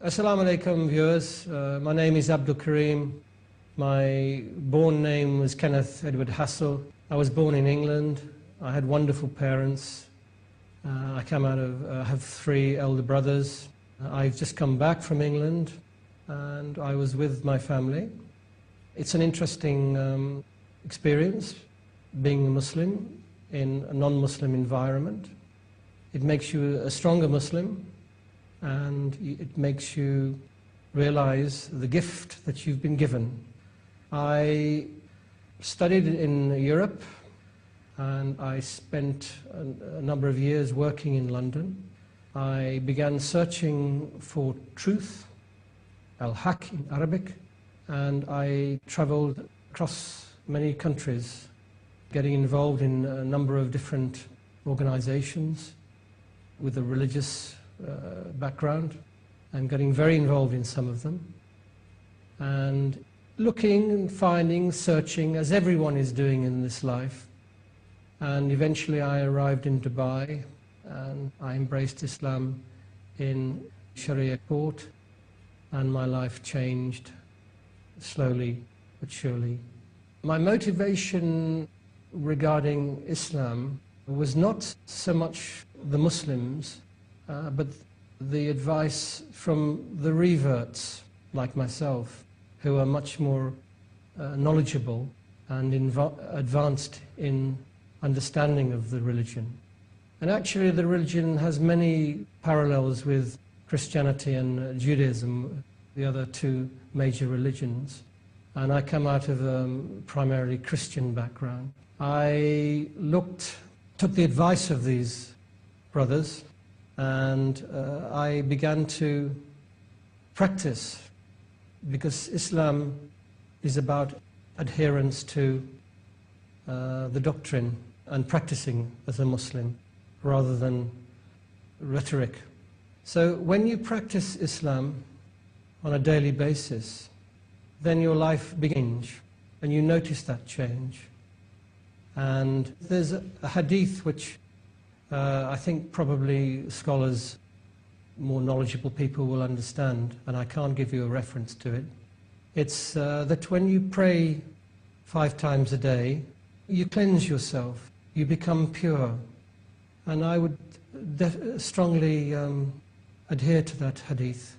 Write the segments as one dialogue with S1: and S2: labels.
S1: Assalamu alaikum viewers, my name is Abdul Kareem. My born name was Kenneth Edward Hassel. I was born in England. I had wonderful parents. I have three elder brothers. I've just come back from England and I was with my family. It's an interesting experience being a Muslim in a non-Muslim environment. It makes you a stronger Muslim, and it makes you realize the gift that you've been given. I studied in Europe and I spent a number of years working in London. I began searching for truth, al-haq in Arabic, and I traveled across many countries, getting involved in a number of different organizations with a religious background, and getting very involved in some of them, and looking and finding, searching, as everyone is doing in this life. And eventually I arrived in Dubai and I embraced Islam in Sharia court, and my life changed slowly but surely. My motivation regarding Islam was not so much the Muslims, but the advice from the reverts like myself, who are much more knowledgeable and advanced in understanding of the religion. And actually the religion has many parallels with Christianity and Judaism, the other two major religions. And I come out of a primarily Christian background. I took the advice of these brothers, and I began to practice, because Islam is about adherence to the doctrine and practicing as a Muslim rather than rhetoric. So when you practice Islam on a daily basis, then your life begins and you notice that change. And there's a hadith which I think probably scholars, more knowledgeable people will understand, and I can't give you a reference to it. It's that when you pray 5 times a day, you cleanse yourself, you become pure. And I would strongly adhere to that hadith,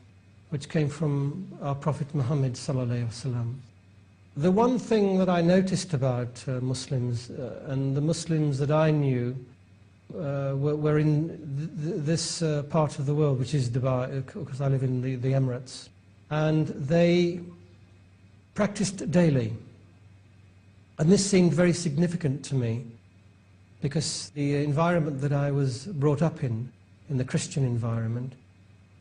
S1: which came from our Prophet Muhammad sallallahu alaihi wasallam. The one thing that I noticed about Muslims, and the Muslims that I knew, were in this part of the world, which is Dubai, because I live in the Emirates, and they practiced daily. And this seemed very significant to me, because the environment that I was brought up in the Christian environment,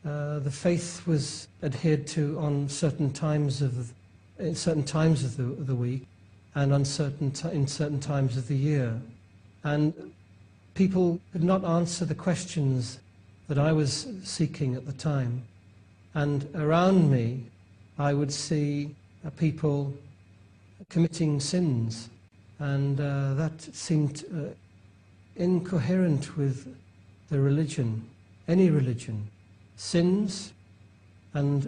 S1: the faith was adhered to on certain times of the week, and in certain times of the year. And people could not answer the questions that I was seeking at the time. And around me, I would see people committing sins, and that seemed incoherent with the religion, any religion. Sins and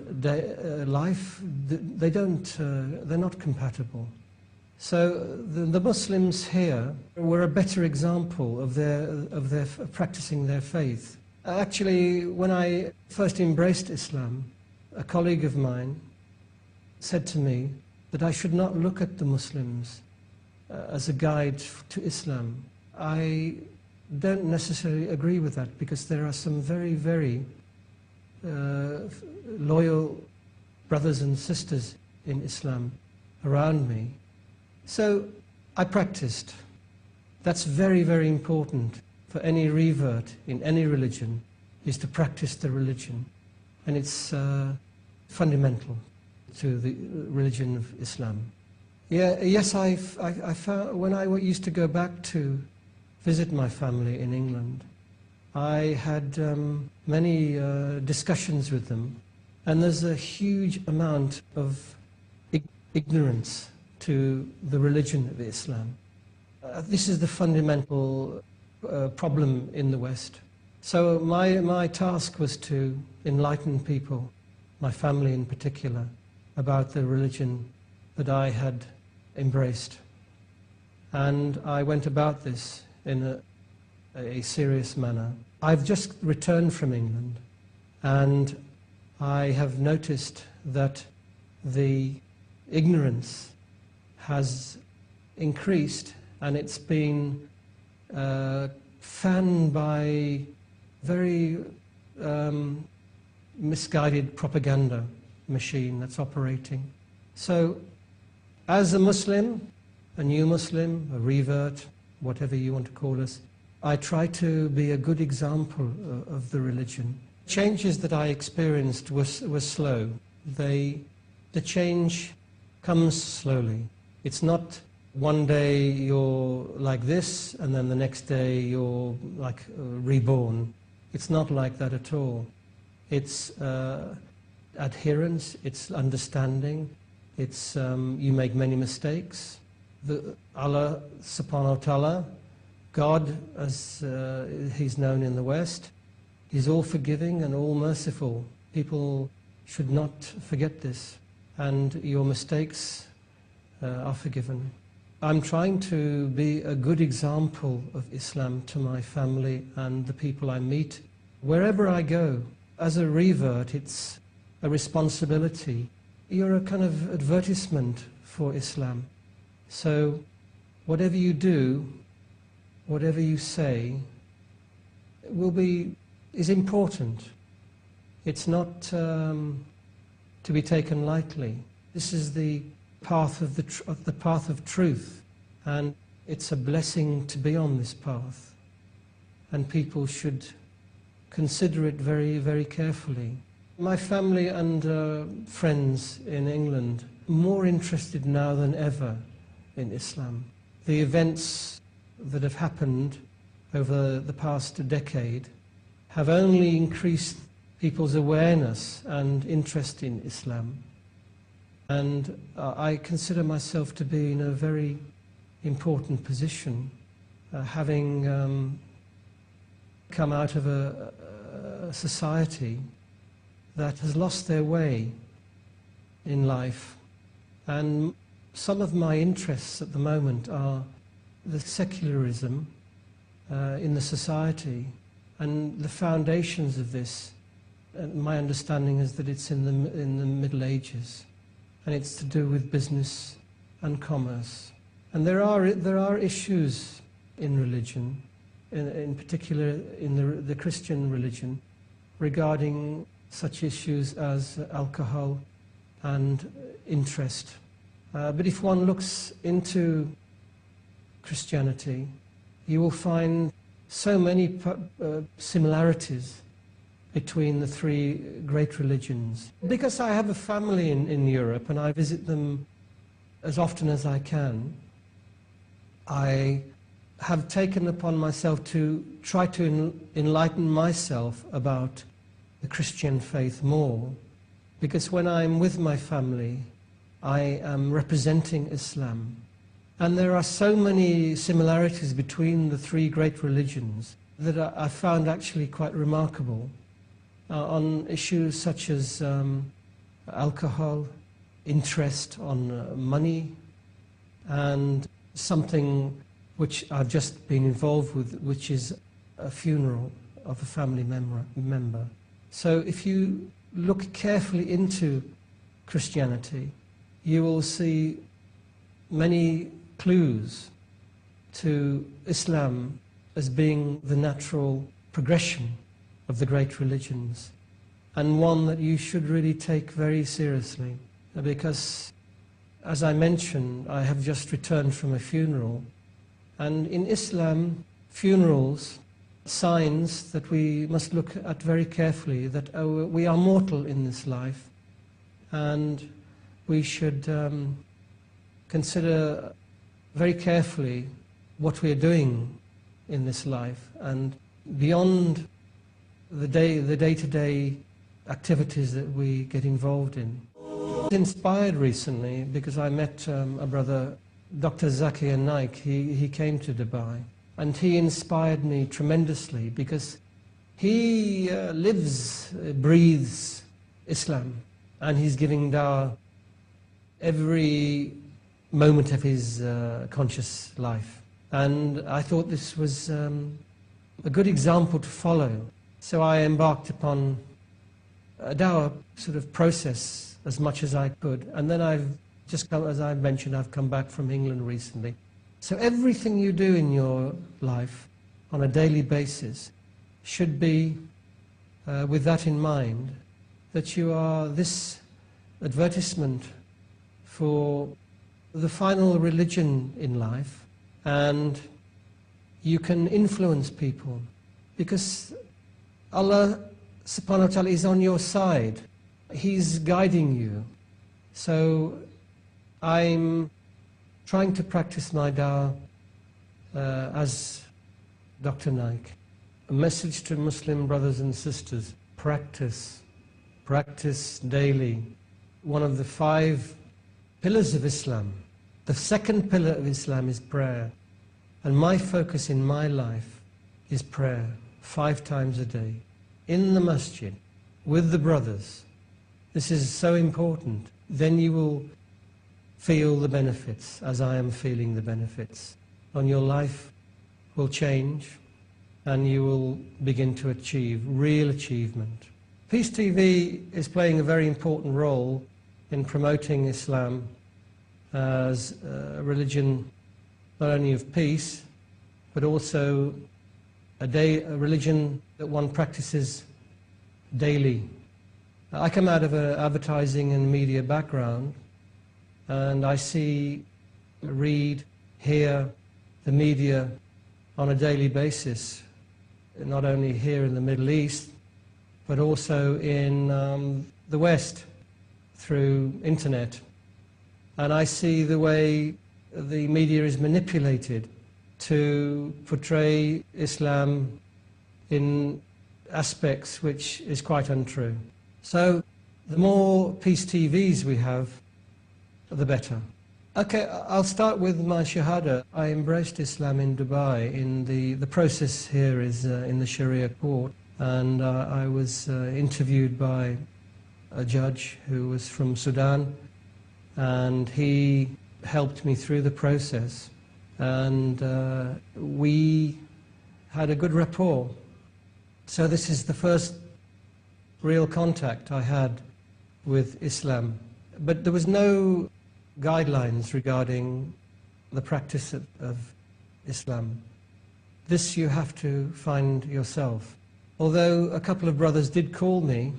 S1: life, they're not compatible. So the Muslims here were a better example of their practicing their faith. Actually, when I first embraced Islam, a colleague of mine said to me that I should not look at the Muslims as a guide to Islam. I don't necessarily agree with that, because there are some very, very loyal brothers and sisters in Islam around me. So I practiced. That's very, very important for any revert in any religion, is to practice the religion. And it's fundamental to the religion of Islam. Yes, I found, when I used to go back to visit my family in England, I had many discussions with them, and there's a huge amount of ignorance to the religion of Islam. This is the fundamental problem in the West. So my task was to enlighten people my family in particular, about the religion that I had embraced. And I went about this in a serious manner. I've just returned from England, and I have noticed that the ignorance has increased, and it's been fanned by very misguided propaganda machine that's operating. So, as a Muslim, a new Muslim, a revert, whatever you want to call us, I try to be a good example of the religion. Changes that I experienced were slow. The change comes slowly. It's not one day you're like this and then the next day you're like reborn. It's not like that at all. It's adherence, it's understanding, it's you make many mistakes. Allah subhanahu wa ta'ala, God as he's known in the West, is all forgiving and all merciful. People should not forget this, and your mistakes are forgiven. I'm trying to be a good example of Islam to my family and the people I meet wherever I go. As a revert, it's a responsibility. You're a kind of advertisement for Islam. So whatever you do, whatever you say, is important. It's not to be taken lightly. This is the path of the path of truth, and it's a blessing to be on this path. And people should consider it very, very carefully. My family and friends in England are more interested now than ever in Islam. The events that have happened over the past decade have only increased people's awareness and interest in Islam. And I consider myself to be in a very important position, having come out of a society that has lost their way in life. And some of my interests at the moment are the secularism in the society, and the foundations of this. My understanding is that it's in the Middle Ages, and it's to do with business and commerce. And there are issues in religion, in particular in the Christian religion, regarding such issues as alcohol and interest. But if one looks into Christianity, you will find so many similarities between the three great religions. Because I have a family in Europe and I visit them as often as I can, I have taken upon myself to try to enlighten myself about the Christian faith more. Because when I'm with my family, I am representing Islam. And there are so many similarities between the three great religions that I found actually quite remarkable. On issues such as alcohol, interest on money, and something which I've just been involved with, which is a funeral of a family member. So if you look carefully into Christianity, you will see many clues to Islam as being the natural progression of the great religions, and one that you should really take very seriously. Because, as I mentioned, I have just returned from a funeral, and in Islam, funerals, signs that we must look at very carefully, that we are mortal in this life, and we should consider very carefully what we are doing in this life, and beyond the day-to-day activities that we get involved in. I was inspired recently because I met a brother, Dr. Zakir Naik. He came to Dubai, and he inspired me tremendously because he lives, breathes Islam. and he's giving dawah every moment of his conscious life. And I thought this was a good example to follow. So I embarked upon a dawah sort of process as much as I could. And then I've just come, as I mentioned, I've come back from England recently. So everything you do in your life on a daily basis should be with that in mind, that you are this advertisement for the final religion in life, and you can influence people because Allah subhanahu wa ta'ala is on your side. He's guiding you. So I'm trying to practice my dawah as Dr. Naik. A message to Muslim brothers and sisters: practice, practice daily. One of the 5 pillars of Islam. The second pillar of Islam is prayer. And my focus in my life is prayer 5 times a day, in the masjid, with the brothers. This is so important. Then you will feel the benefits, as I am feeling the benefits. And your life will change, and you will begin to achieve real achievement. Peace TV is playing a very important role in promoting Islam as a religion not only of peace, but also a religion that one practices daily. I come out of an advertising and media background, and I see, read, hear the media on a daily basis, not only here in the Middle East, but also in the West through internet. And I see the way the media is manipulated to portray Islam in aspects which is quite untrue. So the more peace TVs we have, the better. Okay, I'll start with my Shahada. I embraced Islam in Dubai. The process here is in the Sharia court, and I was interviewed by a judge who was from Sudan, and he helped me through the process, and we had a good rapport. So this is the first real contact I had with Islam. But there was no guidelines regarding the practice of Islam. This you have to find yourself. Although a couple of brothers did call me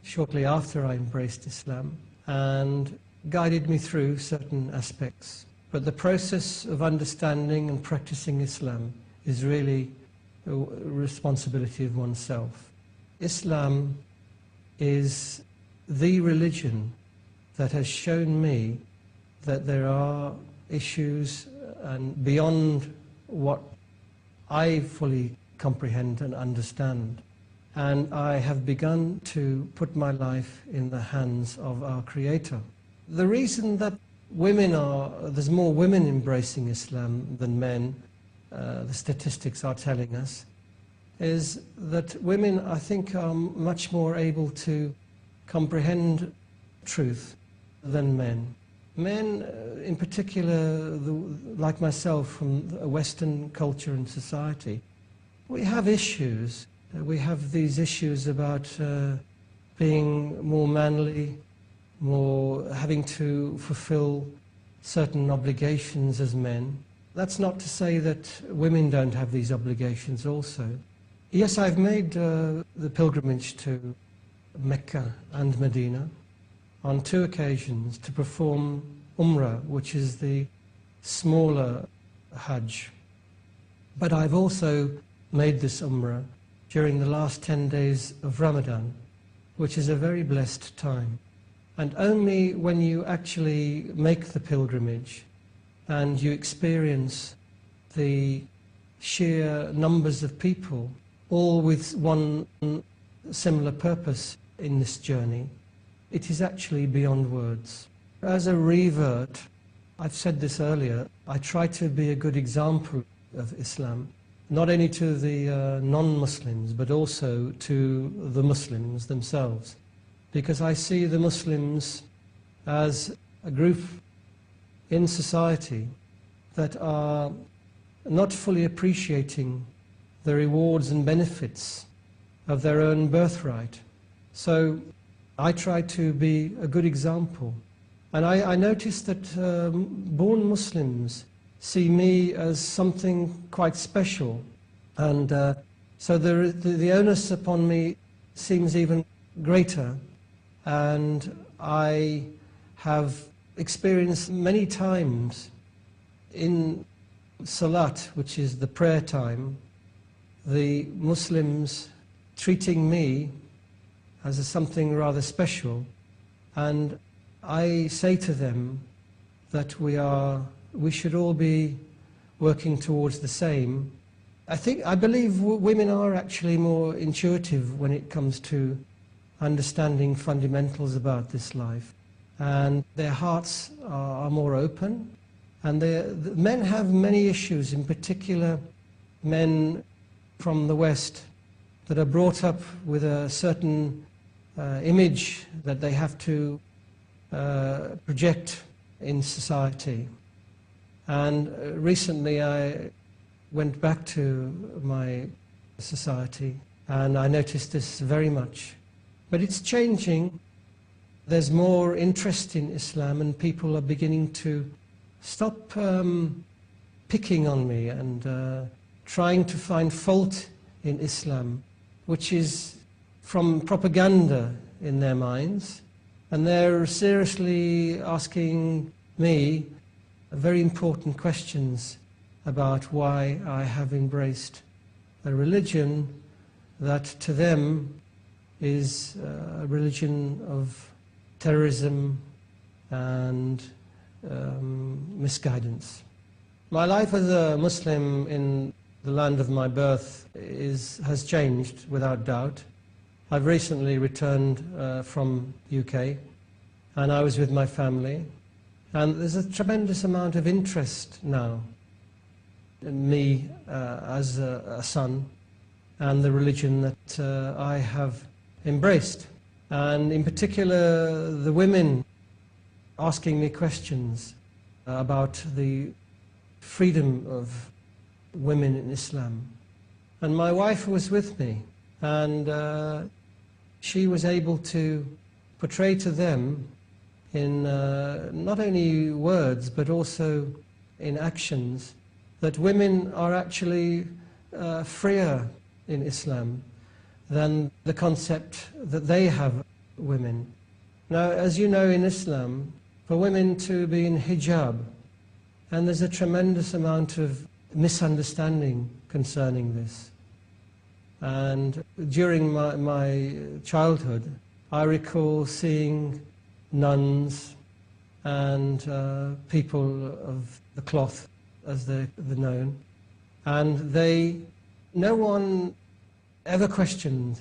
S1: shortly after I embraced Islam and guided me through certain aspects. But the process of understanding and practicing Islam is really a responsibility of oneself. Islam is the religion that has shown me that there are issues and beyond what I fully comprehend and understand. And I have begun to put my life in the hands of our Creator. The reason that there's more women embracing Islam than men, the statistics are telling us, is that women, I think, are much more able to comprehend truth than men. Men, in particular, like myself, from a Western culture and society, we have issues. We have these issues about being more manly, more having to fulfill certain obligations as men. That's not to say that women don't have these obligations also. Yes, I've made the pilgrimage to Mecca and Medina on 2 occasions to perform Umrah, which is the smaller Hajj. But I've also made this Umrah during the last 10 days of Ramadan, which is a very blessed time. And only when you actually make the pilgrimage and you experience the sheer numbers of people, all with one similar purpose in this journey, it is actually beyond words. As a revert, I've said this earlier, I try to be a good example of Islam, not only to the non-Muslims, but also to the Muslims themselves. because I see the Muslims as a group in society that are not fully appreciating the rewards and benefits of their own birthright. So I try to be a good example. And I noticed that born Muslims see me as something quite special. And so the onus upon me seems even greater. And I have experienced many times in Salat, which is the prayer time, the Muslims treating me as something rather special. And I say to them that we should all be working towards the same. I believe women are actually more intuitive when it comes to understanding fundamentals about this life. And their hearts are more open. And the men have many issues, in particular men from the West that are brought up with a certain image that they have to project in society. And recently I went back to my society and I noticed this very much. But it's changing. There's more interest in Islam and people are beginning to stop picking on me and trying to find fault in Islam, which is from propaganda in their minds. And they're seriously asking me very important questions about why I have embraced a religion that to them is a religion of terrorism and misguidance. My life as a Muslim in the land of my birth has changed without doubt. I've recently returned from UK and I was with my family, and there's a tremendous amount of interest now in me as a son and the religion that I have embraced, and in particular the women asking me questions about the freedom of women in Islam. And my wife was with me, and she was able to portray to them in not only words but also in actions that women are actually freer in Islam than the concept that they have women. Now, as you know, in Islam, for women to be in hijab, and there's a tremendous amount of misunderstanding concerning this. And during my childhood, I recall seeing nuns and people of the cloth, as they're known, and no one ever questioned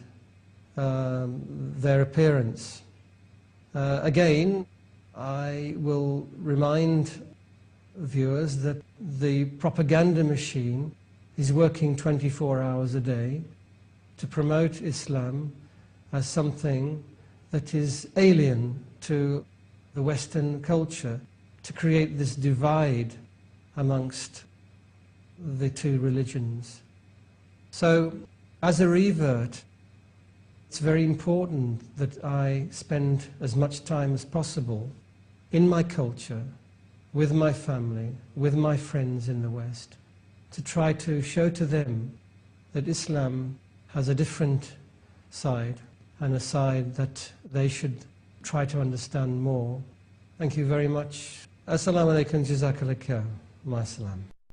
S1: their appearance. Again, I will remind viewers that the propaganda machine is working 24 hours a day to promote Islam as something that is alien to the Western culture, to create this divide amongst the two religions. So, as a revert, it's very important that I spend as much time as possible in my culture, with my family, with my friends in the West, to try to show to them that Islam has a different side, and a side that they should try to understand more. Thank you very much. Assalamu alaikum, jazakallah khair. Ma salam.